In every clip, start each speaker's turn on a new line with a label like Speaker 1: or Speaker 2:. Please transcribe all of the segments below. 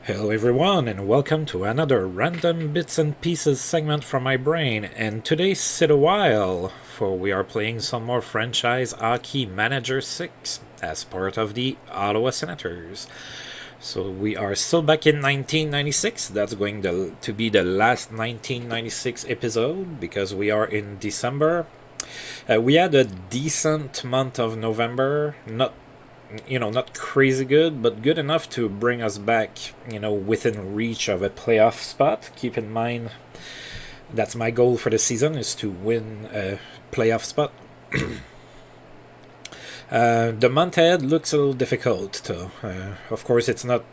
Speaker 1: Hello everyone and welcome to another random bits and pieces segment from my brain, and today sit a while for we are playing some more franchise Hockey Manager 6 as part of the Ottawa Senators. So we are still back in 1996. That's going to be the last 1996 episode because we are in December. We had a decent month of November, not crazy good, but good enough to bring us back, within reach of a playoff spot. Keep in mind, that's my goal for the season is to win a playoff spot. The month ahead looks a little difficult, though. Of course, it's not,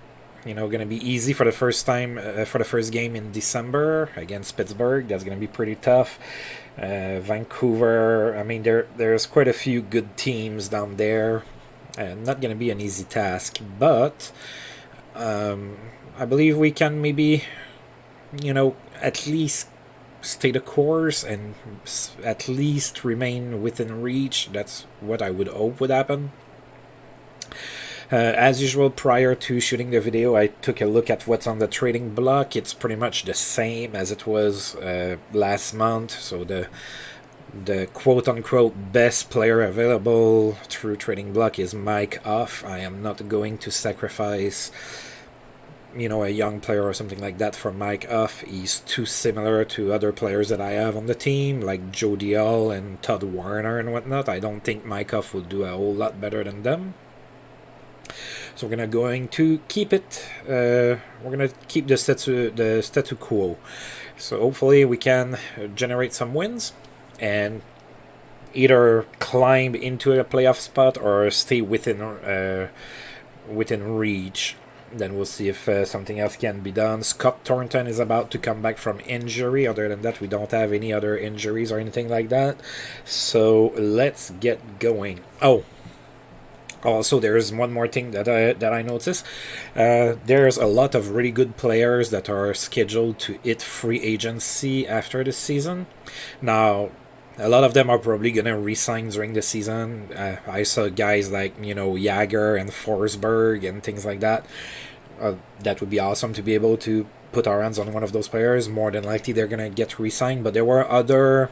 Speaker 1: going to be easy for the first time, for the first game in December against Pittsburgh. That's going to be pretty tough. Vancouver, I mean, there's quite a few good teams down there. Not going to be an easy task, but I believe we can maybe, at least stay the course and at least remain within reach. That's what I would hope would happen. As usual, prior to shooting the video, I took a look at what's on the trading block. It's pretty much the same as it was last month, so the quote-unquote best player available through trading block is Mike Off. I am not going to sacrifice, a young player or something like that for Mike Off. He's too similar to other players that I have on the team, like Joe Dial and Todd Warner and whatnot. I don't think Mike Off will do a whole lot better than them. So we're going to keep it. We're gonna keep the statu quo. So hopefully we can generate some wins and either climb into a playoff spot or stay within reach. Then we'll see if something else can be done. Scott Thornton is about to come back from injury. Other than that, we don't have any other injuries or anything like that. So let's get going. Also, there's one more thing that I noticed. There's a lot of really good players that are scheduled to hit free agency after the season. Now, a lot of them are probably going to re-sign during the season. I saw guys like, Jagger and Forsberg and things like that. That would be awesome to be able to put our hands on one of those players. More than likely, they're going to get re-signed. But there were other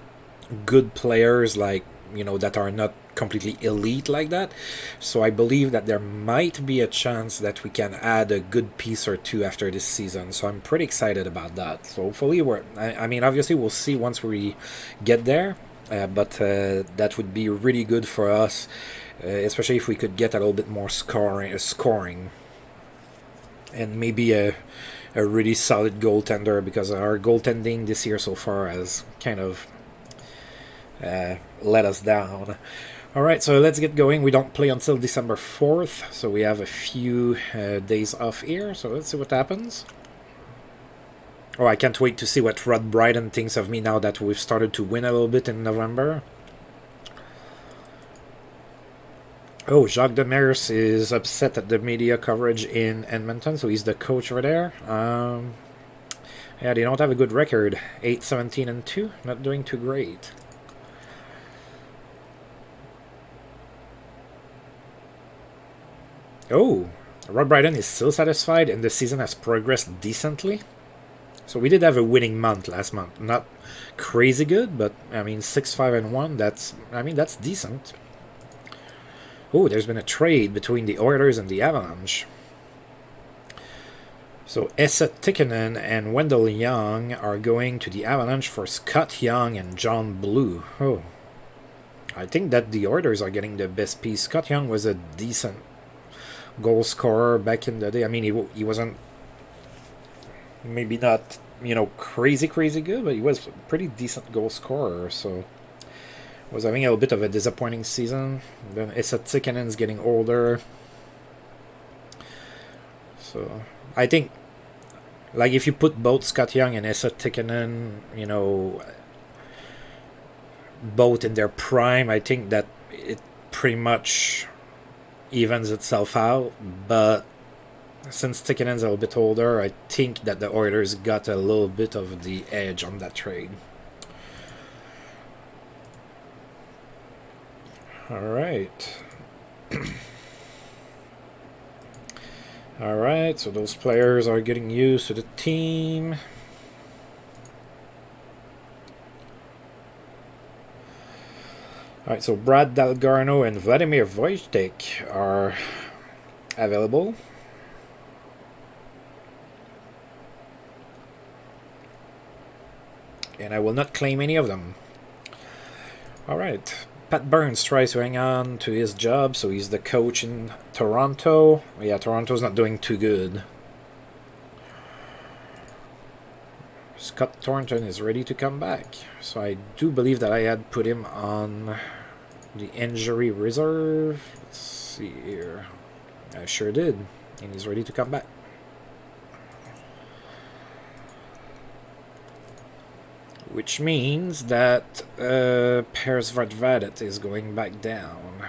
Speaker 1: good players like, that are not completely elite like that. So I believe that there might be a chance that we can add a good piece or two after this season. So I'm pretty excited about that. So hopefully obviously we'll see once we get there. But that would be really good for us, especially if we could get a little bit more scoring, and maybe a really solid goaltender, because our goaltending this year so far has kind of let us down. Alright, so let's get going. We don't play until December 4th, so we have a few days off here, so let's see what happens. Oh, I can't wait to see what Rod Brydon thinks of me now that we've started to win a little bit in November. Oh, Jacques Demers is upset at the media coverage in Edmonton, so he's the coach over there. Yeah, they don't have a good record. 8-17-2, not doing too great. Oh, Rod Brydon is still satisfied and the season has progressed decently. So we did have a winning month last month. Not crazy good, but 6-5-1, that's decent. Oh, there's been a trade between the Oilers and the Avalanche. So Esa Tikkanen and Wendell Young are going to the Avalanche for Scott Young and John Blue. Oh, I think that the Oilers are getting the best piece. Scott Young was a decent goal scorer back in the day. He wasn't, maybe not, crazy good, but he was a pretty decent goal scorer, so was having a little bit of a disappointing season. Then Esa Tikkanen's getting older. So I think, like, if you put both Scott Young and Esa Tikkanen, both in their prime, I think that it pretty much evens itself out. But since Tikkanen's a little bit older, I think that the Oilers got a little bit of the edge on that trade. Alright. Alright, so those players are getting used to the team. Alright, so Brad Dalgarno and Vladimir Wojtek are available. And I will not claim any of them. Alright, Pat Burns tries to hang on to his job, so he's the coach in Toronto. Yeah, Toronto's not doing too good. Scott Thornton is ready to come back. So I do believe that I had put him on the injury reserve. Let's see here. I sure did. And he's ready to come back. Which means that Pers Vadvadet is going back down.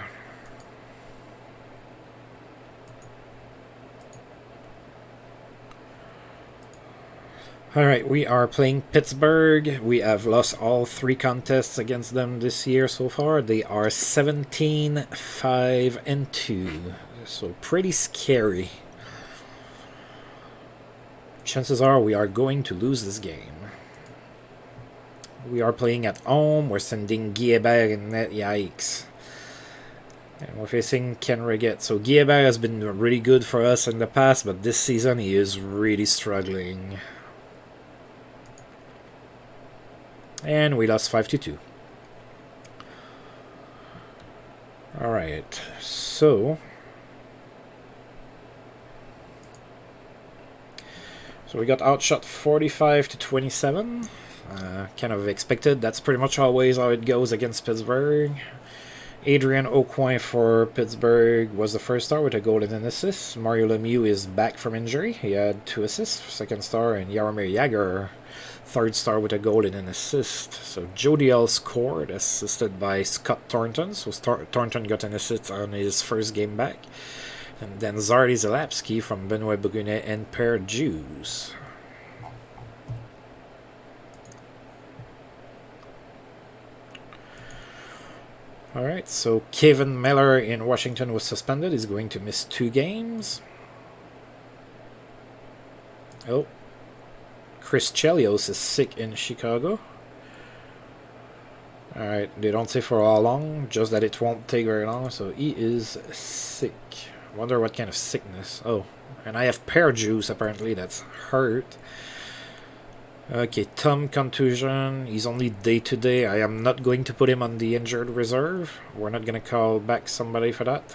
Speaker 1: Alright, we are playing Pittsburgh. We have lost all 3 contests against them this year so far. They are 17-5-2. So pretty scary. Chances are we are going to lose this game. We are playing at home. We're sending Guilbert in net. Yikes. And we're facing Ken Reget. So Guilbert has been really good for us in the past, but this season he is really struggling. And we lost 5-2. Alright, so we got outshot 45-27. Kind of expected. That's pretty much always how it goes against Pittsburgh. Adrian Aucoin for Pittsburgh was the first star with a goal and an assist. Mario Lemieux is back from injury. He had 2 assists. Second star, and Jaromir Jagr, third star with a goal and an assist. So Jody L scored, assisted by Scott Thornton. So Thornton got an assist on his first game back. And then Zardy Zalapski from Benoit Bogunet and Per Jews. Alright, so Kevin Miller in Washington was suspended. He's going to miss 2 games. Oh. Chris Chelios is sick in Chicago. Alright, they don't say for how long, just that it won't take very long. So he is sick. Wonder what kind of sickness. Oh, and I have pear juice apparently that's hurt. Okay, Tom contusion. He's only day-to-day. I am not going to put him on the injured reserve. We're not going to call back somebody for that.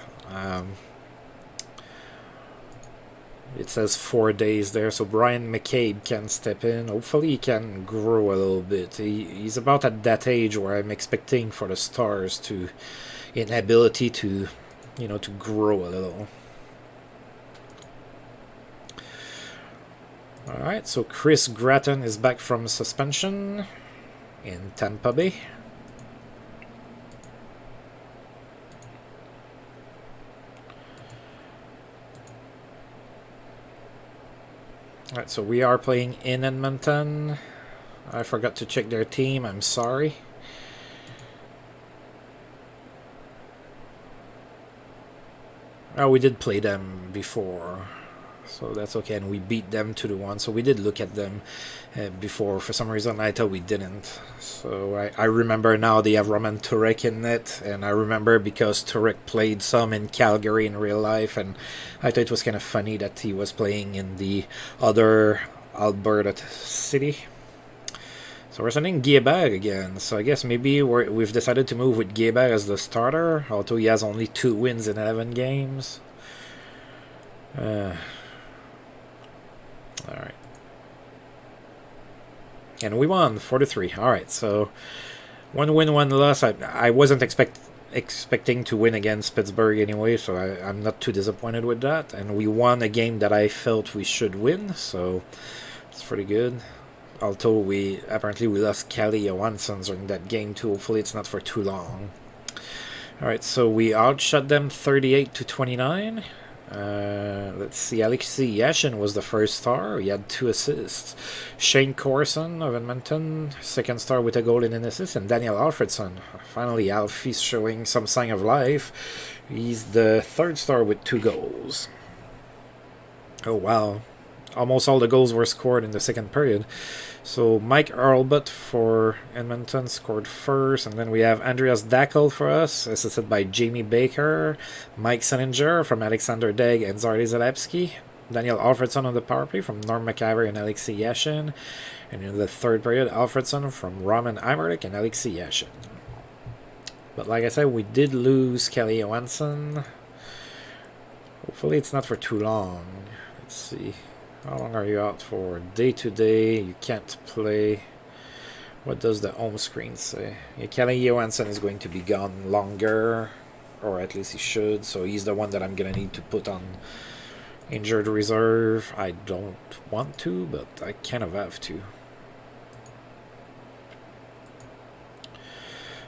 Speaker 1: It says 4 days there, so Brian McCabe can step in. Hopefully he can grow a little bit. He's about at that age where I'm expecting for the Stars to, in ability to, you know, to grow a little. Alright, so Chris Gratton is back from suspension in Tampa Bay. Alright, so we are playing in Edmonton. I forgot to check their team, I'm sorry. Oh, we did play them before. So that's okay, and we beat them 2-1. So we did look at them before. For some reason, I thought we didn't. So I remember now they have Roman Turek in it, and I remember because Turek played some in Calgary in real life, and I thought it was kind of funny that he was playing in the other Alberta city. So we're sending Guilbert again. So I guess maybe we've decided to move with Guilbert as the starter, although he has only 2 wins in 11 games. Alright. And we won 4-3. Alright, so 1 win, 1 loss. I wasn't expecting to win against Pittsburgh anyway, so I'm not too disappointed with that. And we won a game that I felt we should win, so it's pretty good. Although apparently we lost Kelly Johansson during that game too. Hopefully it's not for too long. Alright, so we outshot them 38-29. Let's see, Alexei Yashin was the first star. He had 2 assists. Shane Corson of Edmonton, second star with a goal and an assist. And Daniel Alfredson. Finally, Alfie's showing some sign of life. He's the 3rd star with 2 goals. Oh, wow. Almost all the goals were scored in the second period. So Mike Earlbutt for Edmonton scored first, and then we have Andreas Dackel for us, assisted by Jamie Baker, Mike Seninger from Alexander Degg and Zardy Zalewski, Daniel Alfredson on the power play from Norm McIver and Alexei Yashin, and in the third period, Alfredson from Roman Imerlich and Alexei Yashin. But like I said, we did lose Kelly Johansson. Hopefully it's not for too long. Let's see. How long are you out for? Day to day, you can't play. What does the home screen say? Yeah, Kelly Johansson is going to be gone longer, or at least he should, so he's the one that I'm going to need to put on injured reserve. I don't want to, but I kind of have to.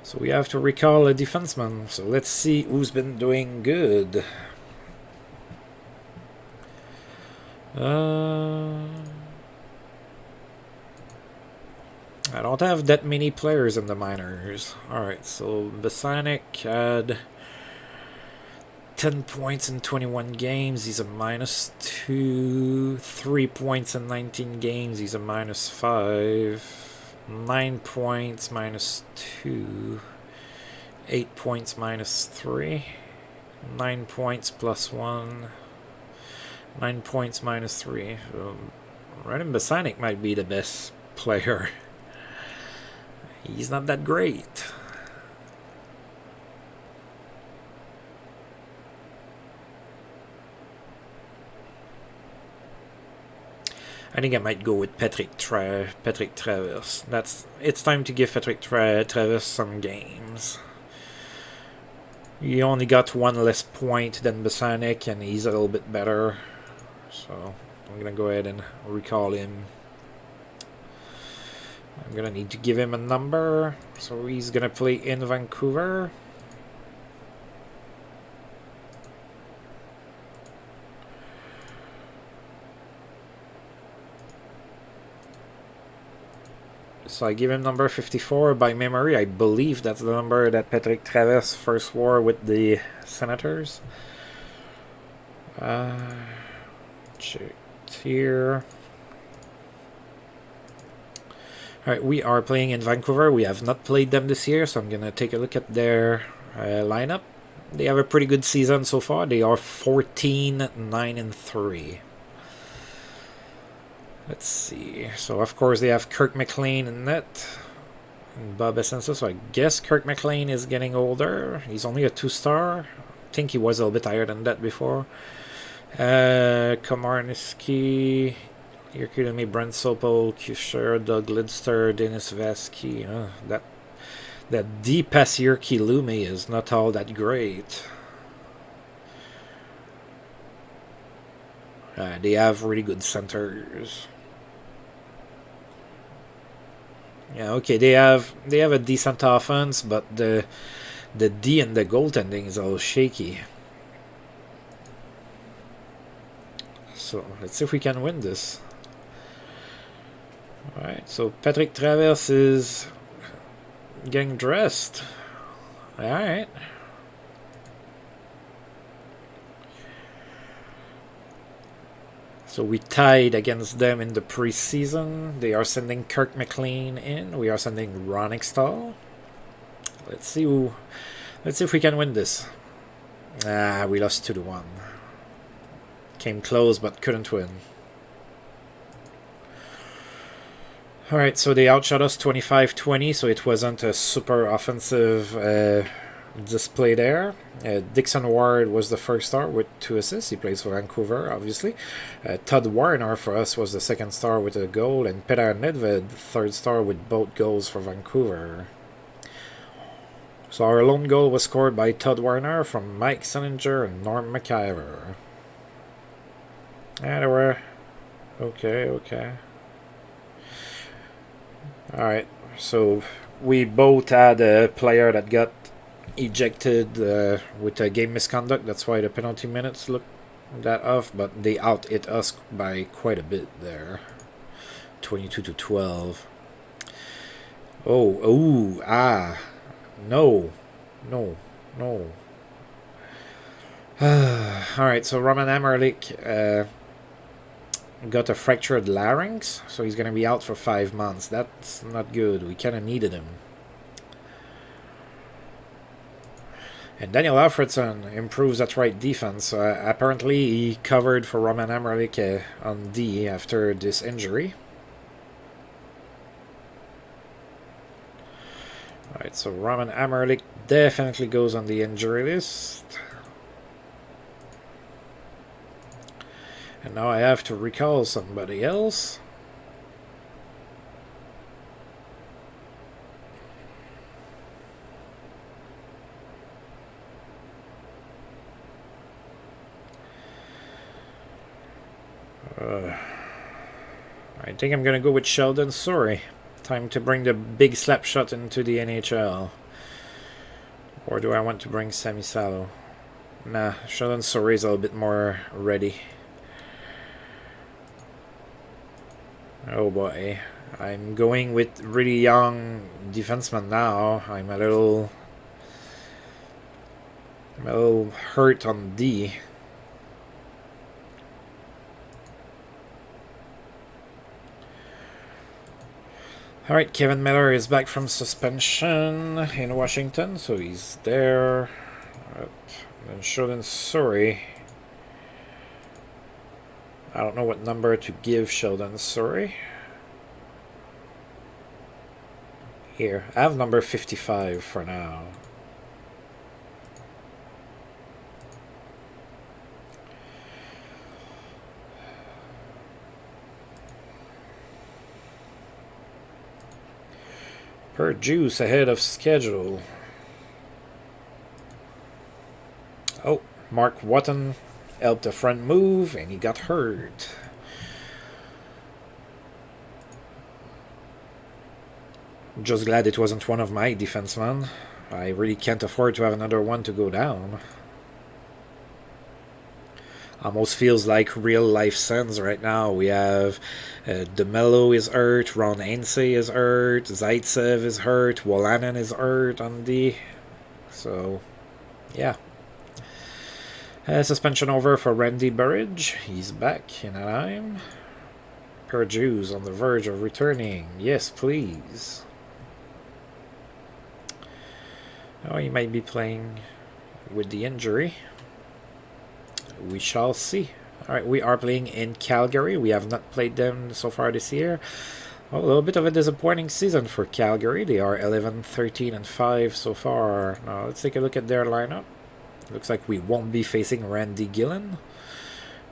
Speaker 1: So we have to recall a defenseman, so let's see who's been doing good. I don't have that many players in the minors. Alright, so Basanik had 10 points in 21 games. He's a -2. 3 points in 19 games. He's a -5. 9 points, -2. 8 points, -3. 9 points, +1. 9 points, -3. Radim Basanik might be the best player. He's not that great. I think I might go with Patrick Travers. It's time to give Patrick Travers some games. He only got one less point than Basanik, and he's a little bit better. So I'm gonna go ahead and recall him. I'm gonna need to give him a number. So he's gonna play in Vancouver. So I give him number 54 by memory. I believe that's the number that Patrick Travers first wore with the Senators. Check here. Alright, we are playing in Vancouver. We have not played them this year, so I'm going to take a look at their lineup. They have a pretty good season so far. They are 14-9-3. Let's see. So, of course, they have Kirk McLean in net and Bob Essensa. So, I guess Kirk McLean is getting older. He's only a 2-star. I think he was a little bit higher than that before. Komarniski, Yerkulami, Brent Sopel, Kusher, Doug Lidster, Dennis Vasky. That D pass Yerkulami is not all that great. They have really good centers. Yeah, okay, they have a decent offense, but the D and the goaltending is all shaky. So let's see if we can win this. Alright, so Patrick Travers is getting dressed. Alright. So we tied against them in the preseason. They are sending Kirk McLean in. We are sending Ron Extall. Let's see if we can win this. We lost 2-1. Came close but couldn't win. Alright, so they outshot us 25-20, so it wasn't a super offensive display there. Dixon Ward was the first star with 2 assists. He plays for Vancouver, obviously. Todd Warner for us was the second star with a goal, and Petar Nedved, third star with both goals for Vancouver. So our lone goal was scored by Todd Warner from Mike Seninger and Norm McIver. There were... Okay. Alright, so we both had a player that got ejected with a game misconduct. That's why the penalty minutes look that off, but they out-hit us by quite a bit there. 22-12. No. Alright, so Roman Imerlich got a fractured larynx, so he's going to be out for 5 months. That's not good. We kind of needed him. And Daniel Alfredson improves at right defense. Apparently, he covered for Roman Amerlik on D after this injury. Alright, so Roman Amerlik definitely goes on the injury list. And now I have to recall somebody else. I think I'm going to go with Sheldon Souray. Time to bring the big slap shot into the NHL. Or do I want to bring Sammy Salo? Nah, Sheldon Souray is a little bit more ready. Oh boy. I'm going with really young defenseman now. I'm a little hurt on D. Alright, Kevin Miller is back from suspension in Washington, so he's there. Then Sheldon Souray. I don't know what number to give Sheldon Souray. Here, I have number 55 for now. Per Juice ahead of schedule. Oh, Mark Watton helped a friend move and he got hurt. Just glad it wasn't one of my defensemen. I really can't afford to have another one to go down. Almost feels like real life Sens right now. We have DeMello is hurt, Ron Hainsey is hurt, Zaitsev is hurt, Wolanin is hurt on D. So, yeah. Suspension over for Randy Burridge. He's back in Anaheim. Per Jews on the verge of returning. Yes, please. Oh, he might be playing with the injury. We shall see. Alright, we are playing in Calgary. We have not played them so far this year. Well, a little bit of a disappointing season for Calgary. They are 11, 13, and 5 so far. Now, let's take a look at their lineup. Looks like we won't be facing Randy Gillen.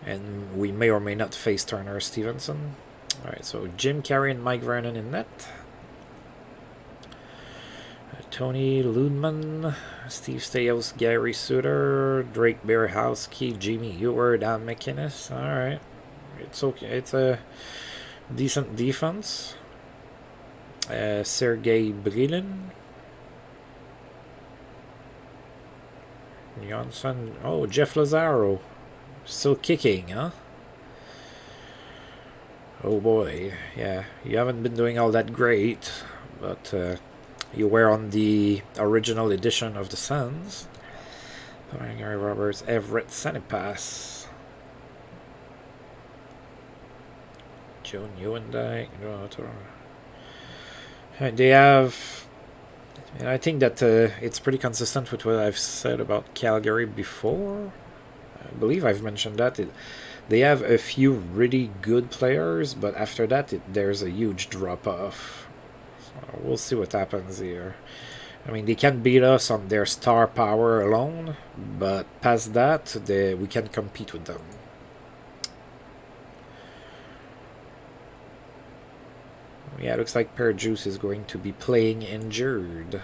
Speaker 1: And we may or may not face Turner Stevenson. Alright, so Jim Carey and Mike Vernon in net. Tony Ludman, Steve Staios, Gary Suter, Drake Berehowski, Jimmy Ewer, Dan McInnes. Alright. It's okay. It's a decent defense. Sergei Brilin. Johnson. Oh, Jeff Lazaro. Still kicking, huh? Oh boy. Yeah, you haven't been doing all that great, but you were on the original edition of the Suns. Gary Roberts, Everett Sanipass, Joe Newendike. They have. And I think that it's pretty consistent with what I've said about Calgary before. I believe I've mentioned that. They have a few really good players, but after that, there's a huge drop-off. So we'll see what happens here. I mean, they can beat us on their star power alone, but past that, we can compete with them. Yeah, it looks like Per Juice is going to be playing injured.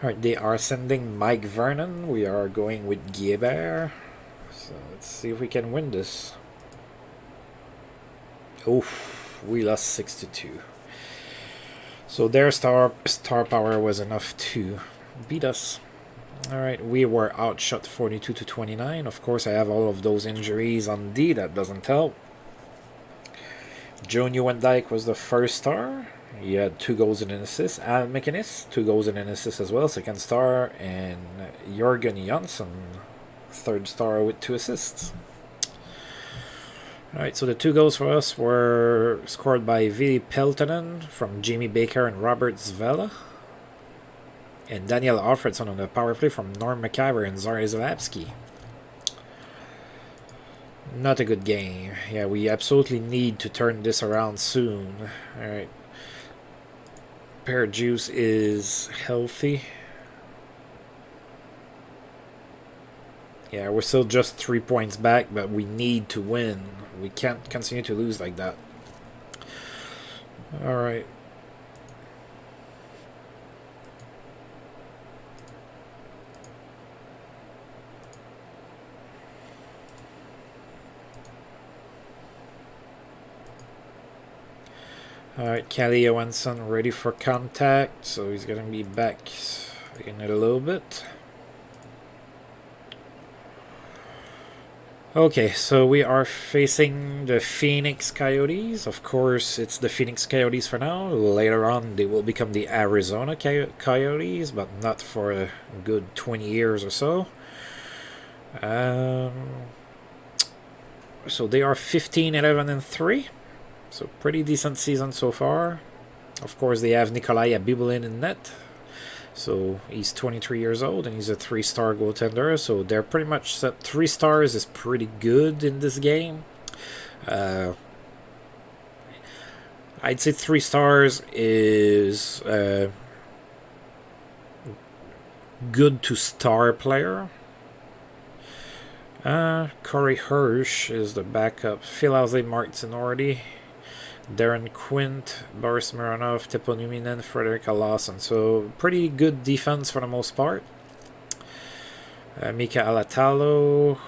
Speaker 1: Alright, they are sending Mike Vernon. We are going with Guilbert. So let's see if we can win this. Oof, we lost 6-2. So their star power was enough to beat us. Alright, we were outshot 42-29. Of course, I have all of those injuries on D. That doesn't help. Joe Newendike was the first star. He had 2 goals and an assist. Al McInnes, 2 goals and an assist as well, second star. And Jörgen Jansson, third star with 2 assists. Alright, so the 2 goals for us were scored by Vili Peltonen from Jamie Baker and Robert Zvela. And Daniel Alfredson on the power play from Norm McIver and Zari Zalapski. Not a good game. Yeah, we absolutely need to turn this around soon. Alright. Pear Juice is healthy. Yeah, we're still just 3 points back, but we need to win. We can't continue to lose like that. Alright. Alright, Kelly Johansson ready for contact, so he's going to be back in a little bit. Okay, so we are facing the Phoenix Coyotes. Of course, it's the Phoenix Coyotes for now. Later on, they will become the Arizona Coyotes, but not for a good 20 years or so. So they are 15, 11, and 3. So pretty decent season so far. Of course, they have Nikolai Abibulin in net. So he's 23 years old and he's a 3-star goaltender. So they're pretty much set. 3 stars is pretty good in this game. I'd say 3 stars is good to star player. Corey Hirsch is the backup. Phil Housley, Mark Zinordi, Darren Quint, Boris Mironov, Teppo Numinen, Frederick Lawson. So pretty good defense for the most part. Mika Alatalo,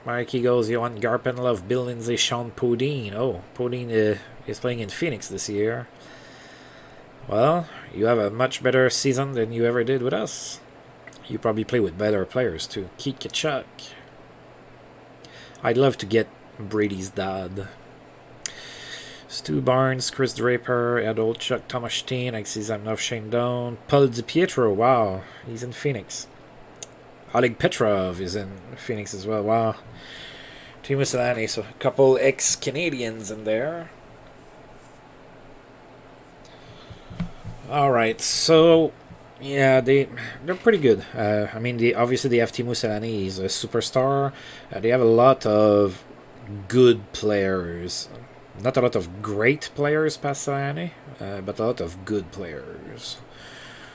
Speaker 1: Mikey goes, Johan Garpenlov, Bill Lindsay, Sean Podine. Oh, Podine is playing in Phoenix this year. Well, you have a much better season than you ever did with us. You probably play with better players too. Keith Kachuk. I'd love to get Brady's dad. Stu Barnes, Chris Draper, Ed Olchuk, Thomas Steen, Alexis Zamnov, Shane Doan, Paul DiPietro, wow, he's in Phoenix. Oleg Petrov is in Phoenix as well, wow. Timo Solani, so a couple ex-Canadians in there. Alright, so yeah, they're pretty good. I mean, obviously they have Timo Solani, he's a superstar. They have a lot of good players. Not a lot of great players past Solani, but a lot of good players.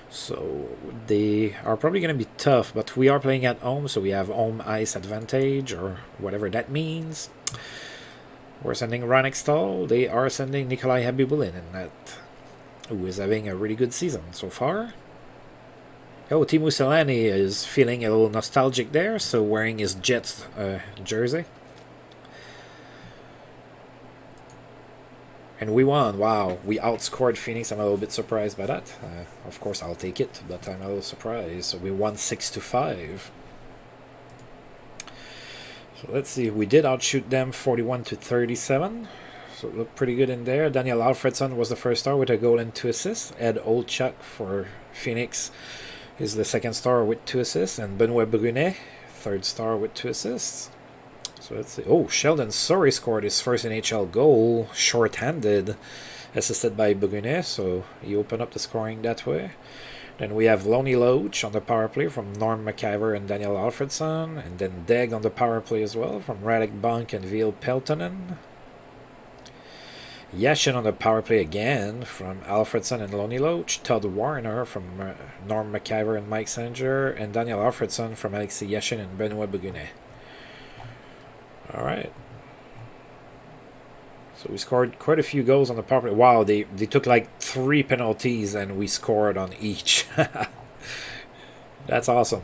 Speaker 1: So they are probably going to be tough, but we are playing at home, so we have home ice advantage, or whatever that means. We're sending Ron Extall. They are sending Nikolai Habibulin in that, who is having a really good season so far. Oh, Timo Solani is feeling a little nostalgic there, so wearing his Jets jersey. And we won. Wow, we outscored Phoenix. I'm a little bit surprised by that. Of course, I'll take it, but I'm a little surprised. So we won 6-5. So let's see. We did outshoot them 41-37. So it looked pretty good in there. Daniel Alfredson was the first star with a goal and 2 assists. Ed Olchuk for Phoenix is the second star with 2 assists. And Benoit Brunet, third star with 2 assists. So let's see. Oh, Sheldon Surrey scored his first NHL goal, short-handed, assisted by Brunet. So he opened up the scoring that way. Then we have Lonnie Loach on the power play from Norm McIver and Daniel Alfredson. And then Deg on the power play as well from Radek Bunk and Vil Peltonen. Yashin on the power play again from Alfredson and Lonnie Loach. Todd Warner from Norm McIver and Mike Sanger. And Daniel Alfredson from Alexei Yashin and Benoit Brunet. Alright. So we scored quite a few goals on the power play. Wow, they took like 3 penalties and we scored on each. That's awesome.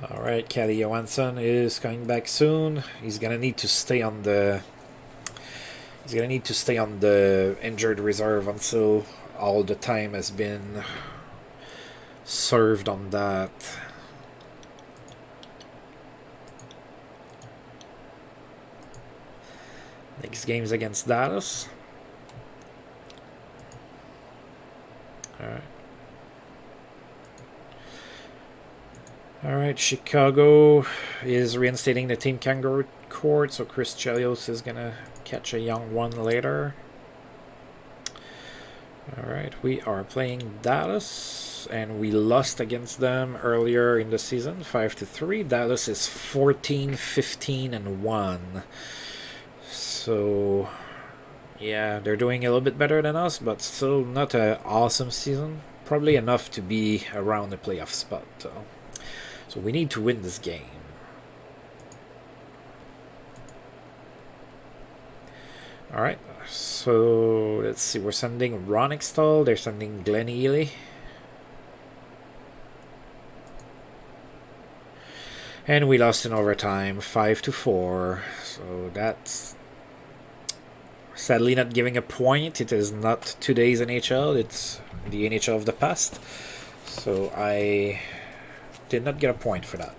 Speaker 1: Alright, Kelly Johansson is coming back soon. He's gonna need to stay on the injured reserve until all the time has been served on that. Next game's against Dallas. Alright. Alright, Chicago is reinstating the Team Kangaroo Court, so Chris Chelios is gonna catch a young one later. Alright, we are playing Dallas, and we lost against them earlier in the season, 5-3. Dallas is 14, 15, and 1. So, yeah, they're doing a little bit better than us, but still not an awesome season. Probably enough to be around the playoff spot, though. So we need to win this game. Alright, so let's see. We're sending Ron Extall. They're sending Glenn Ely. And we lost in overtime, 5-4. So that's sadly not giving a point. It is not today's NHL. It's the NHL of the past. So I did not get a point for that.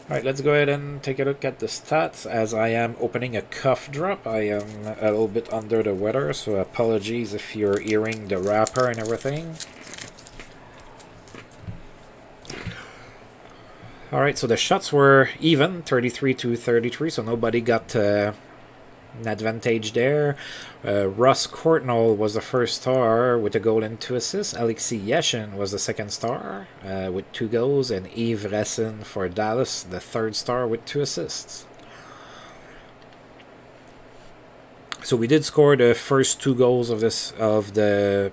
Speaker 1: Alright, let's go ahead and take a look at the stats. As I am opening a cough drop, I am a little bit under the weather, so apologies if you're hearing the wrapper and everything. Alright, so the shots were even, 33-33, so nobody got an advantage there. Ross Courtnall was the first star with a goal and 2 assists. Alexei Yashin was the second star with 2 goals, and Yves Rassin for Dallas, the third star with 2 assists. So we did score the first 2 goals of the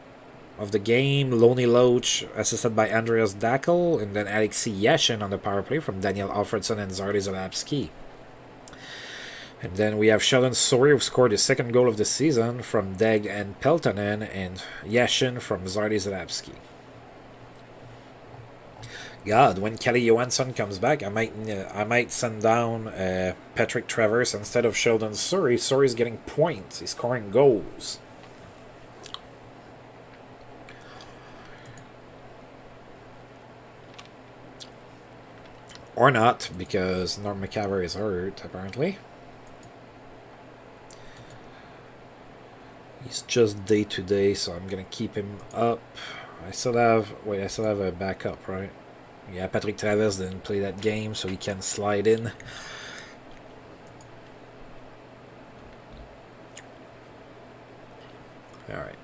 Speaker 1: game. Loney Loach assisted by Andreas Dackel, and then Alexei Yashin on the power play from Daniel Alfredson and Zardy Zalapski. And then we have Sheldon Souris, who scored his second goal of the season from Deg and Peltonen, and Yashin from Zardy Zalapski. God, when Kelly Johansson comes back, I might send down Patrick Travers instead of Sheldon Souris. Souris getting points. He's scoring goals. Or not, because Norm McCaver is hurt, apparently. He's just day-to-day, so I'm gonna keep him up. I still have a backup, right? Yeah, Patrick Travers didn't play that game, so he can slide in. Alright.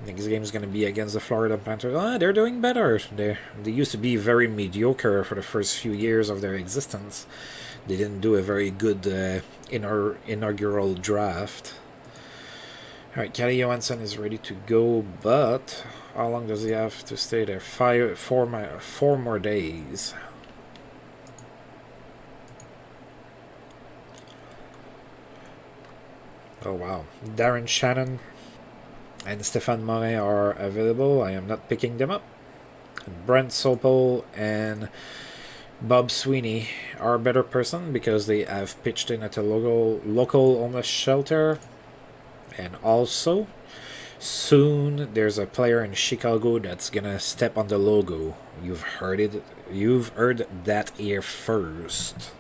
Speaker 1: Next game is going to be against the Florida Panthers. They're doing better. They used to be very mediocre for the first few years of their existence. They didn't do a very good inaugural draft. Alright, Kelly Johansson is ready to go, but how long does he have to stay there? 4 more days. Oh wow. Darren Shannon and Stéphane Morin are available. I am not picking them up. Brent Sopel and Bob Sweeney are a better person because they have pitched in at a local homeless shelter. And also, soon there's a player in Chicago that's gonna step on the logo. You've heard it. You've heard that here first.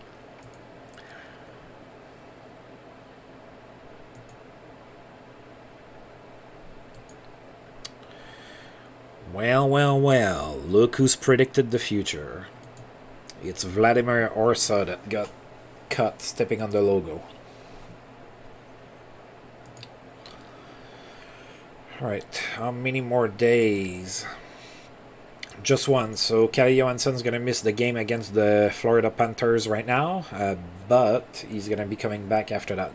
Speaker 1: Well, look who's predicted the future. It's Vladimir Orsa that got cut stepping on the logo. Alright, how many more days? Just one, so Kelly Johansson's going to miss the game against the Florida Panthers right now, but he's going to be coming back after that.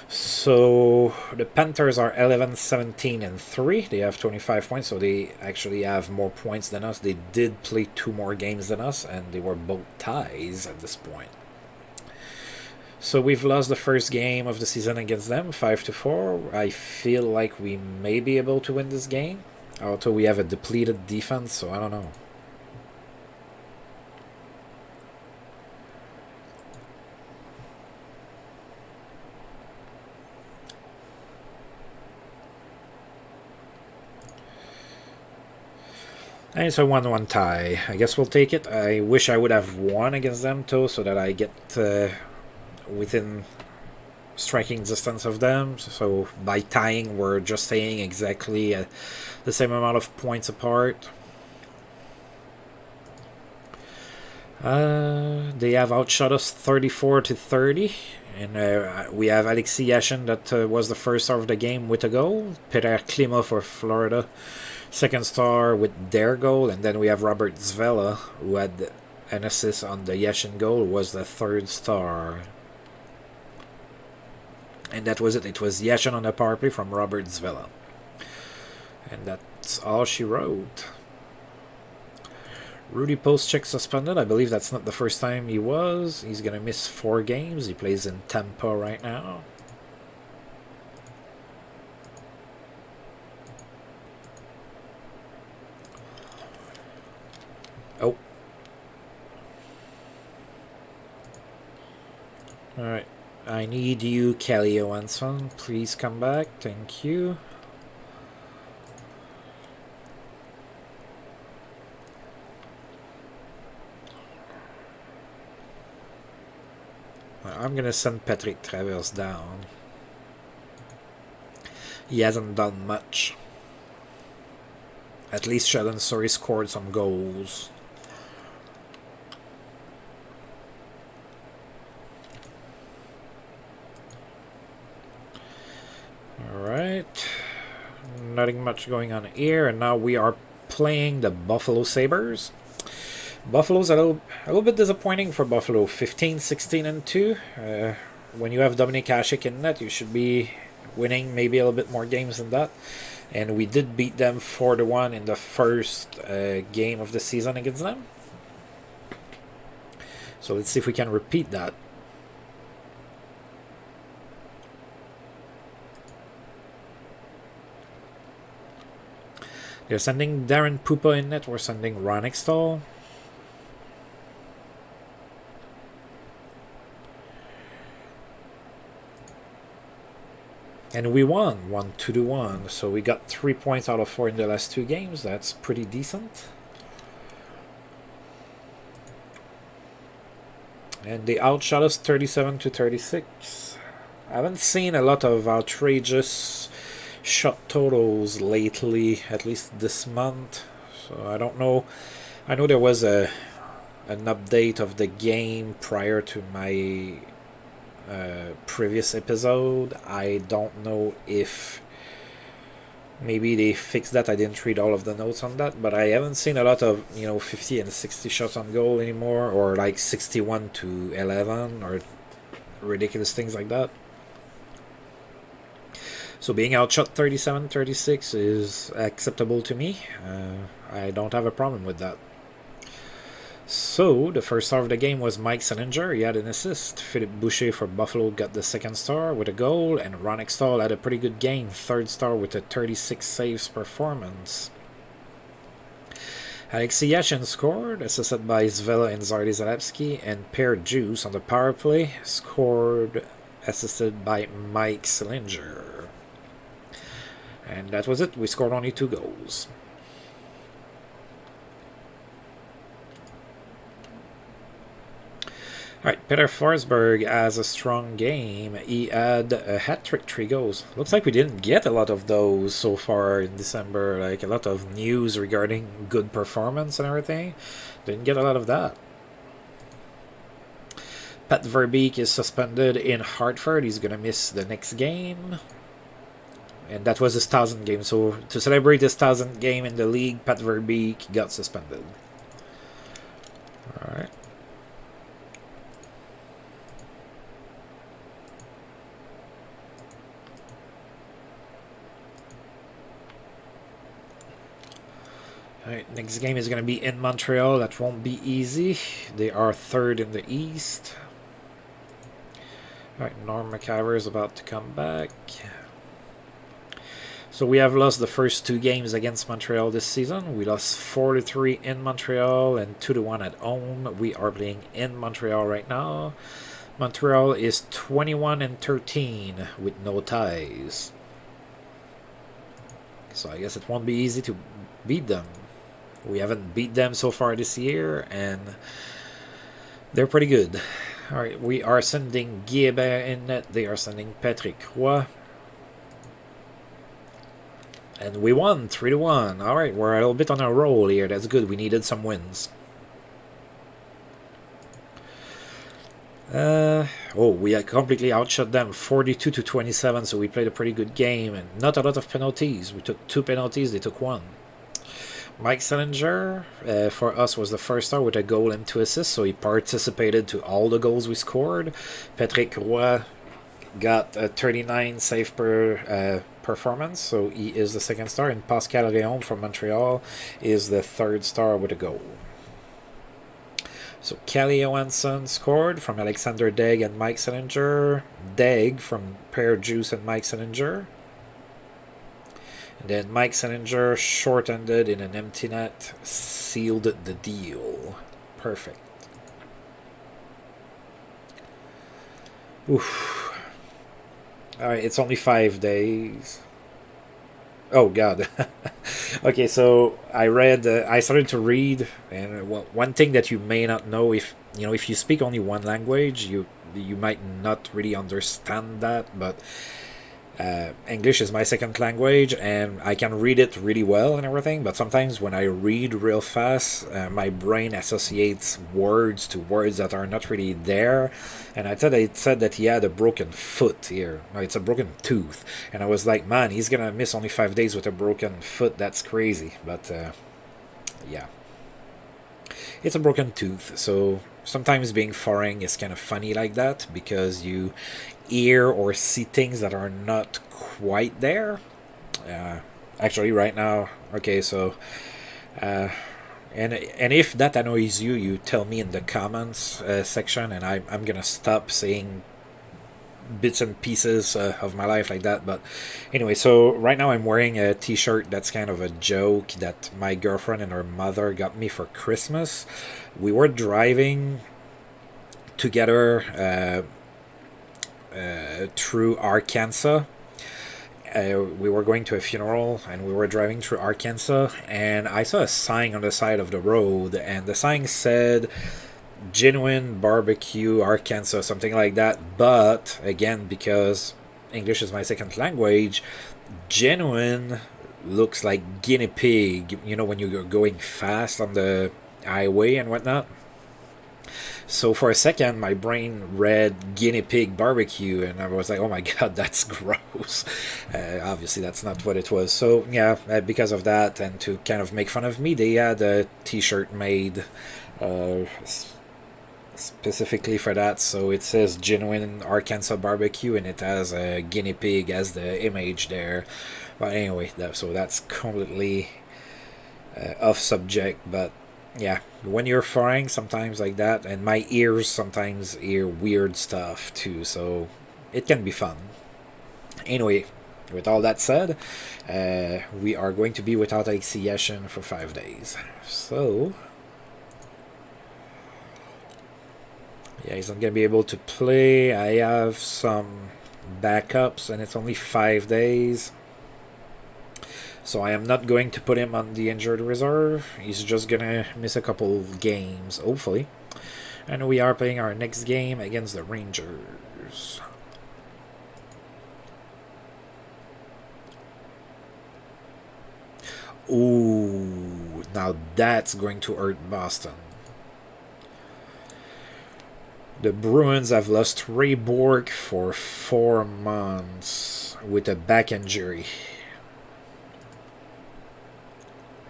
Speaker 1: So the Panthers are 11-17-3. They have 25 points, so they actually have more points than us. They did play 2 more games than us, and they were both ties at this point. So we've lost the first game of the season against them, 5-4. I feel like we may be able to win this game, although we have a depleted defense, so I don't know. And it's a 1-1 tie. I guess we'll take it. I wish I would have won against them, too, so that I get within striking distance of them. So by tying, we're just staying exactly the same amount of points apart. They have outshot us 34-30. And we have Alexei Yashin that was the first star of the game with a goal. Peter Klima for Florida, second star with their goal. And then we have Robert Zvela, who had an assist on the Yashin goal, was the third star. And that was it. It was Yashin on the power play from Robert Zvela. And that's all she wrote. Rudy Postchek suspended. I believe that's not the first time he was. He's going to miss 4 games. He plays in Tampa right now. Oh. Alright. I need you, Kelly Johansson. Please come back. Thank you. I'm gonna send Patrick Travers down. He hasn't done much. At least Sheldon Surrey scored some goals. Alright. Nothing much going on here, and now we are playing the Buffalo Sabres. Buffalo's a little bit disappointing for Buffalo. 15, 16, and 2. When you have Dominik Hasek in net, you should be winning maybe a little bit more games than that. And we did beat them 4-1 in the first game of the season against them. So let's see if we can repeat that. They're sending Darren Pupa in net. We're sending Ron Extall. And we won 1-1, so we got 3 points out of 4 in the last 2 games. That's pretty decent. And they outshot us 37-36. I haven't seen a lot of outrageous shot totals lately, at least this month. So I don't know. I know there was an update of the game prior to my previous episode. I don't know if maybe they fixed that. I didn't read all of the notes on that, but I haven't seen a lot of 50 and 60 shots on goal anymore, or like 61-11 or ridiculous things like that. So being outshot 37-36 is acceptable to me. I don't have a problem with that. So, the first star of the game was Mike Sillinger. He had an assist. Philippe Boucher for Buffalo got the second star with a goal. And Ron Extall had a pretty good game. Third star with a 36 saves performance. Alexei Yashin scored, assisted by Zvela and Zardy Zalewski. And Per Juice on the power play scored, assisted by Mike Sillinger. And that was it. We scored only 2 goals. Alright, Peter Forsberg has a strong game. He had a hat-trick, 3 goals. Looks like we didn't get a lot of those so far in December. Like, a lot of news regarding good performance and everything. Didn't get a lot of that. Pat Verbeek is suspended in Hartford. He's going to miss the next game. And that was his 1000th game. So, to celebrate his 1000th game in the league, Pat Verbeek got suspended. Alright. Alright, next game is going to be in Montreal. That won't be easy. They are 3rd in the East. Alright, Norm McIver is about to come back. So we have lost the first 2 games against Montreal this season. We lost 4-3 in Montreal and 2-1 at home. We are playing in Montreal right now. Montreal is 21-13 with no ties. So I guess it won't be easy to beat them. We haven't beat them so far this year, and they're pretty good. Alright, we are sending Guilbert in net. They are sending Patrick Roy. And we won 3-1. Alright, we're a little bit on a roll here. That's good. We needed some wins. We completely outshot them 42-27, so we played a pretty good game and not a lot of penalties. We took 2 penalties, they took 1. Mike Salinger, for us, was the first star with a goal and 2 assists, so he participated to all the goals we scored. Patrick Roy got a 39 save per performance, so he is the second star, and Pascal Réon from Montreal is the third star with a goal. So Kelly Johansson scored from Alexander Degg and Mike Salinger. Degg from Pear Juice and Mike Salinger. And then Mike Salinger short-handed in an empty net sealed the deal. Perfect. Oof. Alright, it's only 5 days. Oh God. Okay, so I started to read, and one thing that you may not know, if you speak only one language, you might not really understand that, but English is my second language, and I can read it really well and everything, but sometimes when I read real fast, my brain associates words to words that are not really there, and I thought it said that he had a broken foot here. No, it's a broken tooth, and I was like, man, he's gonna miss only 5 days with a broken foot. That's crazy, but yeah. It's a broken tooth, so sometimes being foreign is kind of funny like that, because you hear or see things that are not quite there. Actually, right now, okay, so and if that annoys you, you tell me in the comments section, and I'm gonna stop saying bits and pieces of my life like that. But anyway, so right now I'm wearing a t-shirt that's kind of a joke that my girlfriend and her mother got me for Christmas. We were driving together through Arkansas. We were going to a funeral, and we were driving through Arkansas, and I saw a sign on the side of the road, and the sign said Genuine Barbecue Arkansas, something like that. But again, because English is my second language, genuine looks like guinea pig, when you're going fast on the highway and whatnot. So for a second, my brain read guinea pig barbecue, and I was like, oh my god, that's gross. Obviously, that's not what it was. So yeah, because of that, and to kind of make fun of me, they had a t-shirt made specifically for that. So it says Genuine Arkansas Barbecue, and it has a guinea pig as the image there. But anyway, so that's completely off subject, but yeah, when you're flying, sometimes like that, and my ears sometimes hear weird stuff too, so it can be fun. Anyway, with all that said, we are going to be without Alexis Yashin for 5 days. So yeah, he's not going to be able to play. I have some backups, and it's only 5 days. So I am not going to put him on the injured reserve. He's just going to miss a couple games, hopefully. And we are playing our next game against the Rangers. Ooh, now that's going to hurt Boston. The Bruins have lost Ray Bourque for 4 months with a back injury.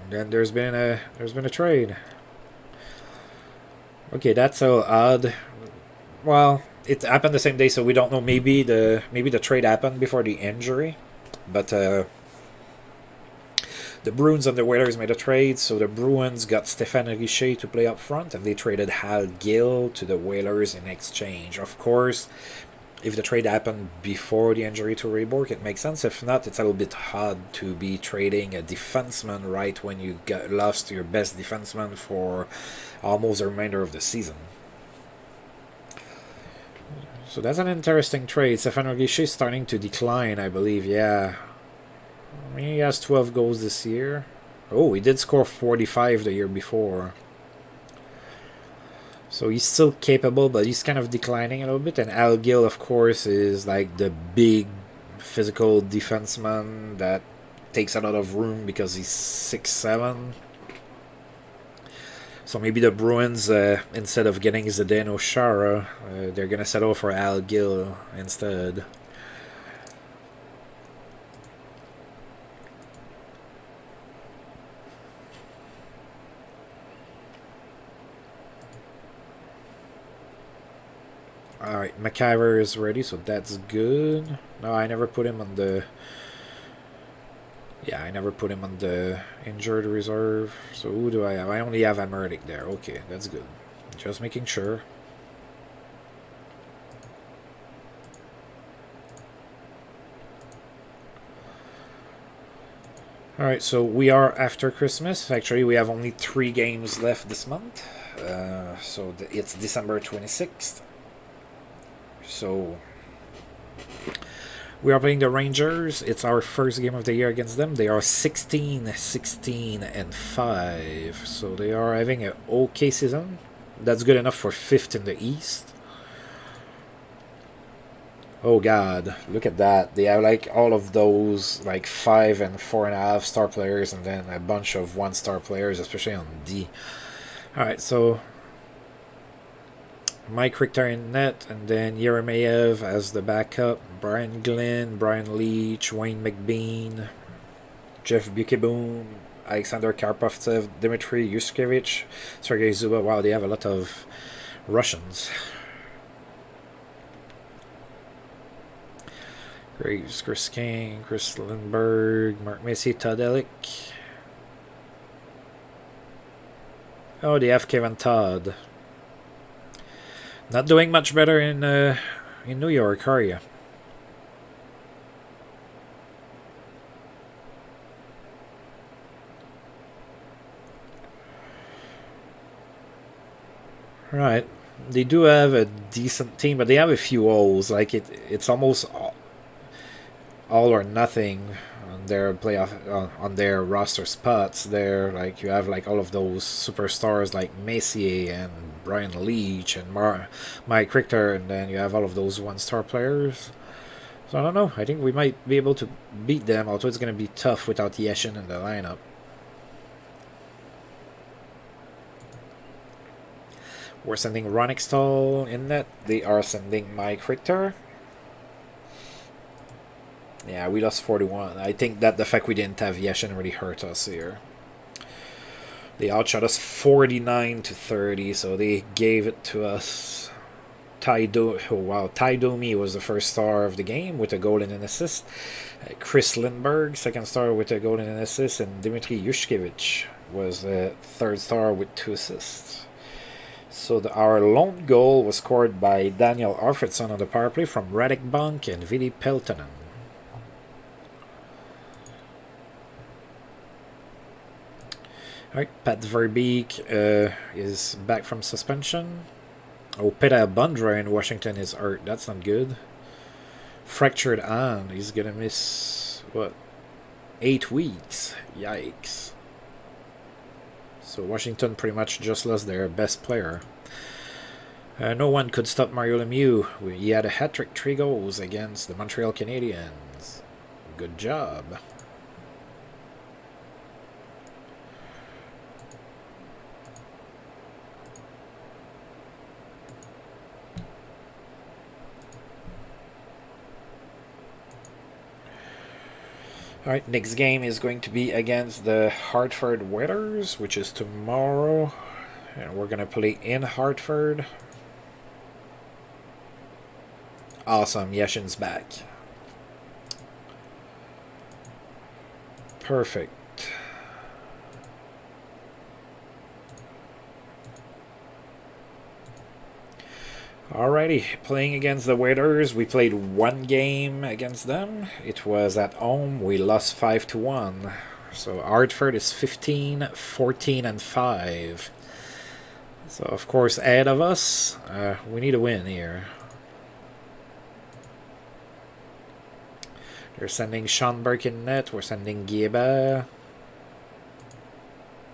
Speaker 1: Then there's been a trade. Okay, that's so odd. Well, it happened the same day, so we don't know. Maybe the trade happened before the injury, but the Bruins and the Whalers made a trade. So the Bruins got Stéphane Richer to play up front, and they traded Hal Gill to the Whalers in exchange. Of course, if the trade happened before the injury to Ray Bourque, it makes sense. If not, it's a little bit odd to be trading a defenseman right when you lost your best defenseman for almost the remainder of the season. So that's an interesting trade. Stéphane Richer is starting to decline, I believe. Yeah, I mean, he has 12 goals this year. Oh, he did score 45 the year before. So he's still capable, but he's kind of declining a little bit. And Al Gill, of course, is like the big physical defenseman that takes a lot of room because he's 6'7". So maybe the Bruins, instead of getting Zdeno Chara, they're going to settle for Al Gill instead. Alright, McIver is ready, so that's good. No, I never put him on the... Yeah, I never put him on the injured reserve. So who do I have? I only have Amerdic there. Okay, that's good. Just making sure. Alright, so we are after Christmas. Actually, we have only 3 games left this month. So it's December 26th. So we are playing the Rangers. It's our first game of the year against them. They are 16-16-5. So they are having an okay season. That's good enough for 5th in the East. Oh god, look at that. They have like all of those like 5 and 4.5 star players, and then a bunch of 1-star players, especially on D. Alright, so Mike Richter in net, and then Yeremayev as the backup, Brian Glynn, Brian Leach, Wayne McBean, Jeff Bukeboom, Alexander Karpovtsev, Dmitry Yushkevich, Sergei Zuba. Wow, they have a lot of Russians. Graves, Chris King, Chris Lindbergh, Mark Macy, Todd Elick. Oh, they have Kevin Todd. Not doing much better in New York, are you? Right. They do have a decent team, but they have a few holes. Like it's almost all or nothing on their playoff on their roster spots. There, like you have like all of those superstars like Messier and Brian Leach and Mike Richter, and then you have all of those 1-star players. So I don't know. I think we might be able to beat them, although it's going to be tough without Yashin in the lineup. We're sending Ronixtall in net. They are sending Mike Richter. Yeah, we lost 41. I think that the fact we didn't have Yashin really hurt us here. They outshot us 49-30, so they gave it to us. Ty Domi was the first star of the game with a goal and an assist. Chris Lindbergh, second star with a goal and an assist, and Dmitry Yushkevich was the third star with 2 assists. So our lone goal was scored by Daniel Arfredson on the power play from Radek Bunk and Vili Peltonen. Alright, Pat Verbeek is back from suspension. Oh, Peter Bundra in Washington is hurt. That's not good. Fractured arm. He's gonna miss, what, 8 weeks? Yikes. So Washington pretty much just lost their best player. No one could stop Mario Lemieux. He had a hat-trick, 3 goals against the Montreal Canadiens. Good job. Alright, next game is going to be against the Hartford Whalers, which is tomorrow. And we're going to play in Hartford. Awesome, Yashin's back. Perfect. Alrighty, playing against the Whalers, we played 1 game against them. It was at home. We lost 5-1. So Hartford is 15-14-5. So of course ahead of us. We need a win here. They're sending Sean Burke in net. We're sending Guilbert.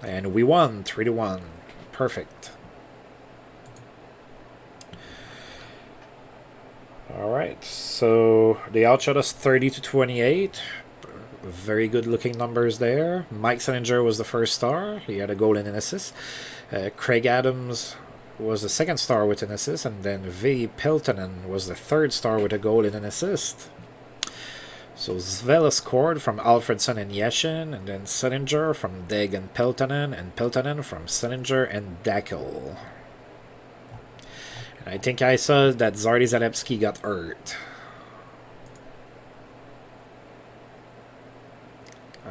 Speaker 1: And we won 3-1. Perfect. Alright, so they outshot us 30-28. Very good looking numbers there. Mike Salinger was the first star. He had a goal and an assist. Craig Adams was the second star with an assist, and then V. Peltonen was the third star with a goal and an assist. So Zvela scored from Alfredson and Yashin, and then Salinger from Deg and Peltonen from Salinger and Dackel. And I think I saw that Zardy Zalewski got hurt.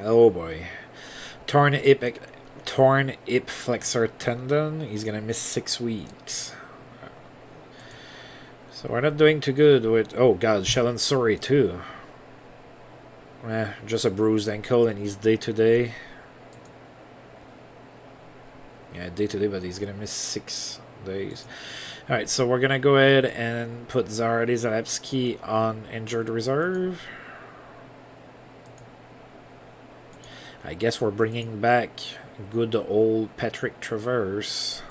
Speaker 1: Oh boy. Torn hip flexor tendon. He's gonna miss 6 weeks. So we're not doing too good with... Oh god, Sheldon Surrey too. Just a bruised ankle and he's day-to-day. Yeah, day-to-day, but he's gonna miss 6 days. Alright, so we're gonna go ahead and put Zardy Zalewski on injured reserve. I guess we're bringing back good old Patrick Traverse.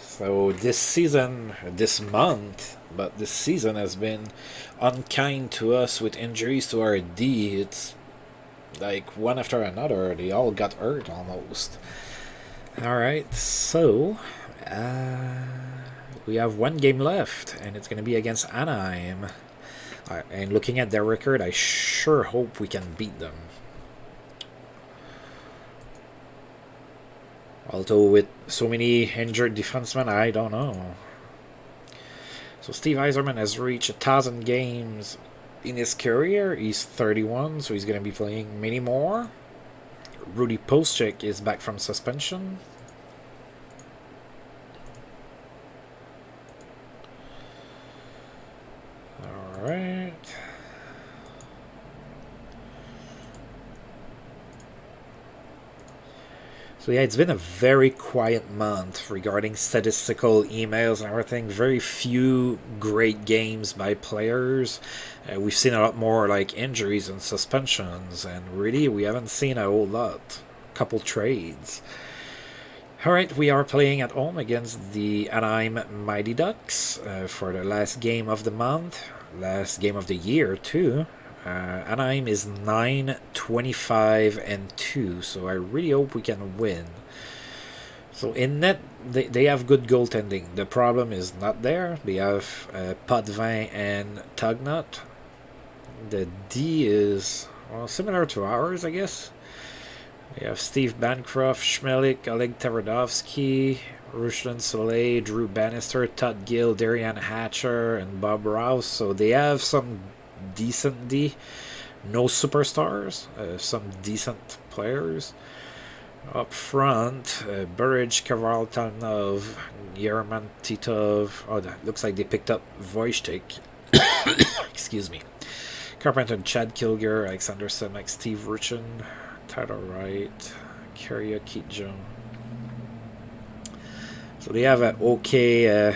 Speaker 1: So this season, this season has been unkind to us with injuries to our D. It's like one after another. They all got hurt almost. Alright, so we have 1 game left, and it's going to be against Anaheim. And looking at their record, I sure hope we can beat them. Although with so many injured defensemen, I don't know. So Steve Yzerman has reached 1,000 games in his career. He's 31, so he's going to be playing many more. Rudy Postchek is back from suspension. Alright. So yeah, it's been a very quiet month regarding statistical emails and everything. Very few great games by players. We've seen a lot more like injuries and suspensions, and really we haven't seen a whole lot. A couple trades. Alright, we are playing at home against the Anaheim Mighty Ducks for the last game of the month. Last game of the year too. Anaheim is 9-25-2, so I really hope we can win. So in net, they have good goaltending. The problem is not there. They have Potvin and Tugnut. The D is similar to ours, I guess. They have Steve Bancroft, Schmelik, Oleg Taverdovsky, Ruslan Soleil, Drew Bannister, Todd Gill, Darian Hatcher, and Bob Rouse. So they have some decent D. No superstars, some decent players. Up front, Burridge, Kavaraltanov, Yerman Titov. Oh, that looks like they picked up Wojtek. Excuse me. Carpenter, Chad Kilger, Alexander Semek, Steve Ruchin, Tyler Wright, Karya Kitjo. So they have an okay...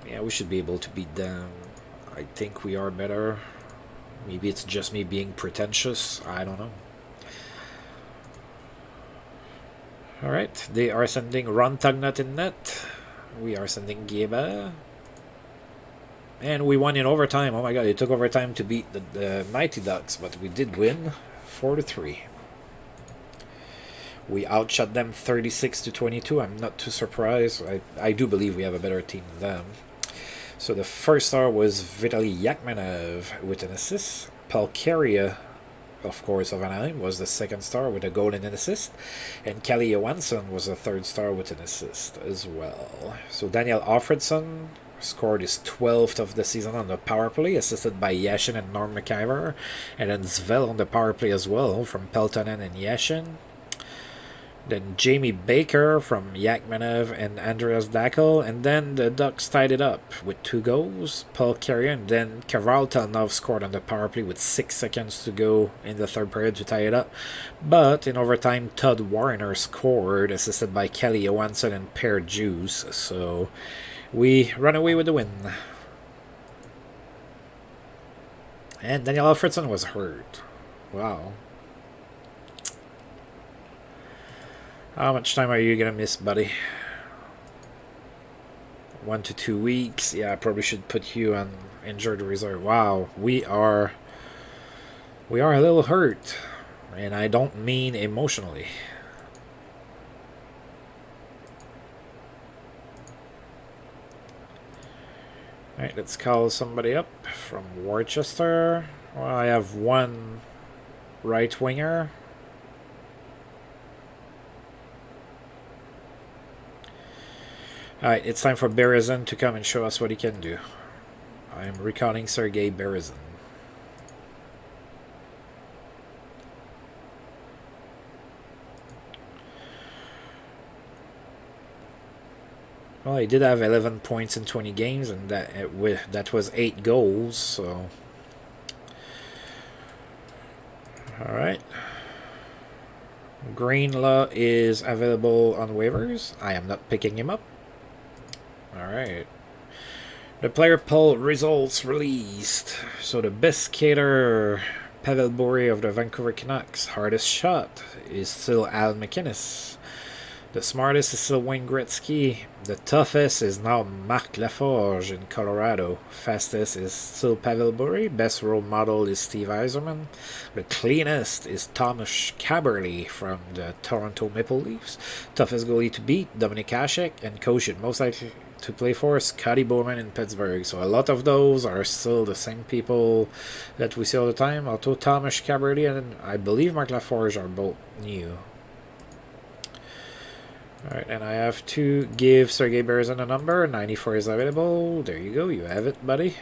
Speaker 1: yeah, we should be able to beat them. I think we are better. Maybe it's just me being pretentious. I don't know. Alright, they are sending Ron Tugnut in net. We are sending Geba. And we won in overtime. Oh my god, it took overtime to beat the Mighty Ducks, but we did win 4-3. We outshot them 36-22. I'm not too surprised. I do believe we have a better team than them. So the first star was Vitaly Yakmanov with an assist. Paul Carrier, of course, of Anaheim, was the second star with a goal and an assist. And Kalle Johansson was the third star with an assist as well. So Daniel Alfredson scored his 12th of the season on the power play, assisted by Yashin and Norm McIver. And then Zvel on the power play as well, from Peltonen and Yashin. Then Jamie Baker from Yakmanov and Andreas Dackel. And then the Ducks tied it up with 2 goals. Paul Carrier and then Kavaraltanov scored on the power play with 6 seconds to go in the third period to tie it up. But in overtime, Todd Warner scored, assisted by Kalle Johansson and Per Juice. So we run away with the win. And Daniel Alfredson was hurt. Wow. How much time are you gonna miss, buddy? 1 to 2 weeks. Yeah, I probably should put you on injured reserve. Wow, we are a little hurt, and I don't mean emotionally. Alright, let's call somebody up from Worcester. Well, I have one right winger. Alright, it's time for Berezin to come and show us what he can do. I am recalling Sergei Berezin. Well, he did have 11 points in 20 games, and that was 8 goals, so... Alright. Greenlaw is available on waivers. I am not picking him up. Alright. The player poll results released. So the best skater, Pavel Bure of the Vancouver Canucks. Hardest shot is still Al McInnes. The smartest is still Wayne Gretzky. The toughest is now Marc Laforge in Colorado. Fastest is still Pavel Bure. Best role model is Steve Yzerman. The cleanest is Thomas Kaberle from the Toronto Maple Leafs. Toughest goalie to beat, Dominik Hasek. And coach it most likely to play for Scotty Bowman in Pittsburgh. So a lot of those are still the same people that we see all the time. Although Thomas Kaberle and I believe Marc Laforge are both new. Alright, and I have to give Sergei Berezin a number. 94 is available. There you go. You have it, buddy.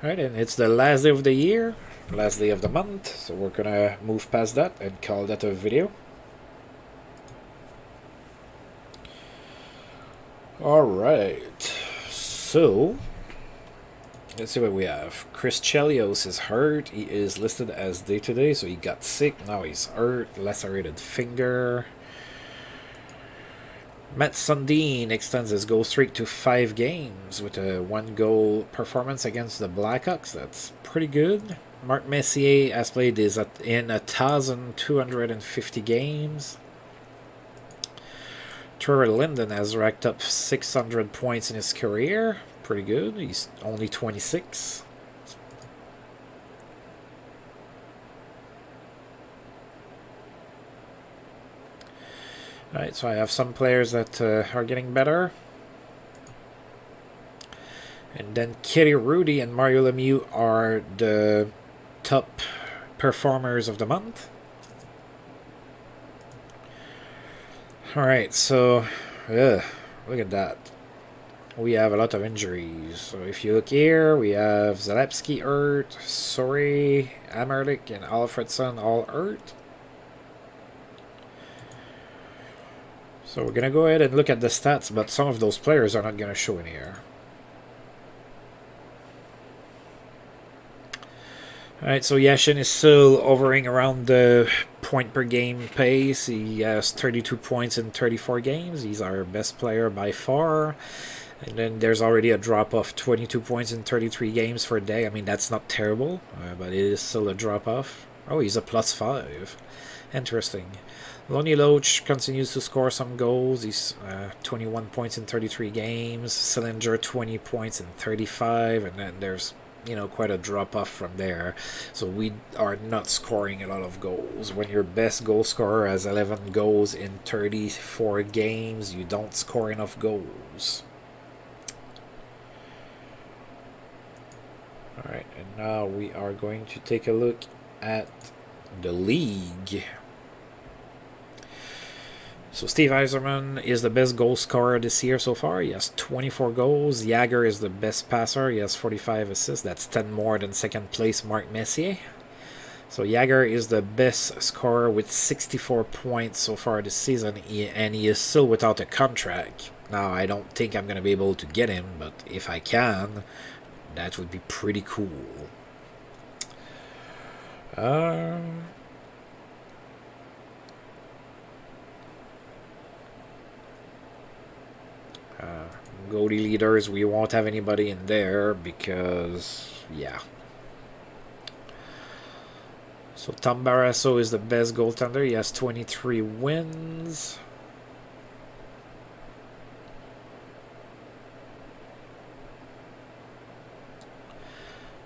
Speaker 1: Alright, and it's the last day of the year. Last day of the month. So we're going to move past that and call that a video. Alright. So, let's see what we have. Chris Chelios is hurt. He is listed as day-to-day, so he got sick. Now he's hurt. Lacerated finger. Matt Sundin extends his goal streak to 5 games with a 1-goal performance against the Blackhawks. That's pretty good. Mark Messier has played in 1,250 games. Trevor Linden has racked up 600 points in his career. Pretty good. He's only 26. Alright, so I have some players that are getting better. And then Kitty Rudy and Mario Lemieux are the top performers of the month. Alright, so look at that. We have a lot of injuries. So if you look here, we have Zalewski hurt, Sorry, Amerlik, and Alfredson all hurt. So we're going to go ahead and look at the stats, but some of those players are not going to show in here. Alright, so Yashin is still hovering around the point per game pace. He has 32 points in 34 games. He's our best player by far. And then there's already a drop off 22 points in 33 games for a day. I mean, that's not terrible, but it is still a drop off. Oh, he's a +5. Interesting. Lonnie Loach continues to score some goals. He's 21 points in 33 games. Sillinger 20 points in 35. And then there's, quite a drop-off from there. So we are not scoring a lot of goals. When your best goal scorer has 11 goals in 34 games, you don't score enough goals. Alright, and now we are going to take a look at the league. So Steve Yzerman is the best goal scorer this year so far. He has 24 goals. Jagger is the best passer. He has 45 assists. That's 10 more than second place Mark Messier. So Jagger is the best scorer with 64 points so far this season. And he is still without a contract. Now, I don't think I'm going to be able to get him. But if I can, that would be pretty cool. Goalie leaders, we won't have anybody in there because, yeah. So Tom Barrasso is the best goaltender. He has 23 wins.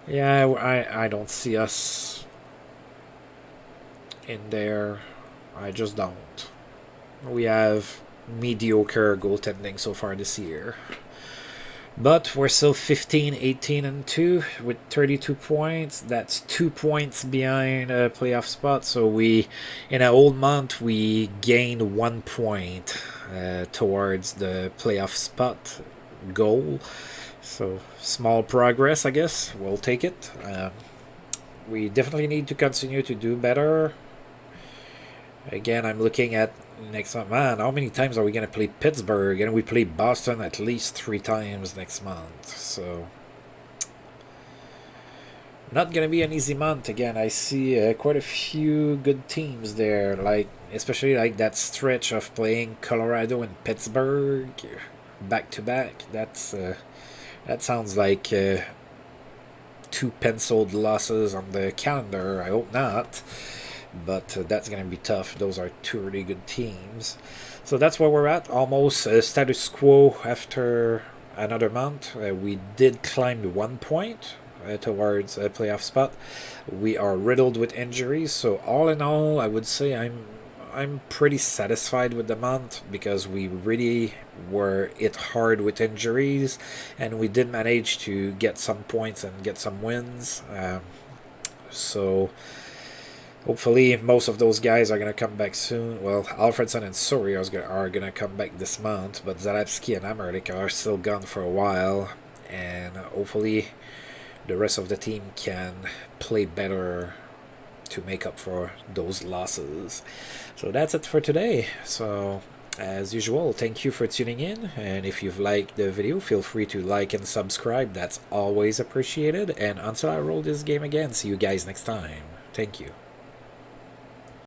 Speaker 1: Yeah, I don't see us in there. I just don't. We have mediocre goaltending so far this year. But we're still 15, 18, and 2 with 32 points. That's 2 points behind a playoff spot. So we, in a whole month, we gained 1 point towards the playoff spot goal. So small progress, I guess. We'll take it. We definitely need to continue to do better. Again, I'm looking at next month. Man, how many times are we going to play Pittsburgh? And we play Boston at least 3 times next month. So, not going to be an easy month. Again, I see quite a few good teams there. Like, especially like that stretch of playing Colorado and Pittsburgh back to back. That sounds like 2 penciled losses on the calendar. I hope not. But that's going to be tough. Those are 2 really good teams. So that's where we're at. Almost status quo after another month. We did climb 1 point towards a playoff spot. We are riddled with injuries. So all in all, I would say I'm pretty satisfied with the month because we really were hit hard with injuries. And we did manage to get some points and get some wins. So hopefully, most of those guys are going to come back soon. Well, Alfredson and Sori are going to come back this month, but Zalewski and Amerlik are still gone for a while. And hopefully, the rest of the team can play better to make up for those losses. So that's it for today. So, as usual, thank you for tuning in. And if you've liked the video, feel free to like and subscribe. That's always appreciated. And until I roll this game again, see you guys next time. Thank you.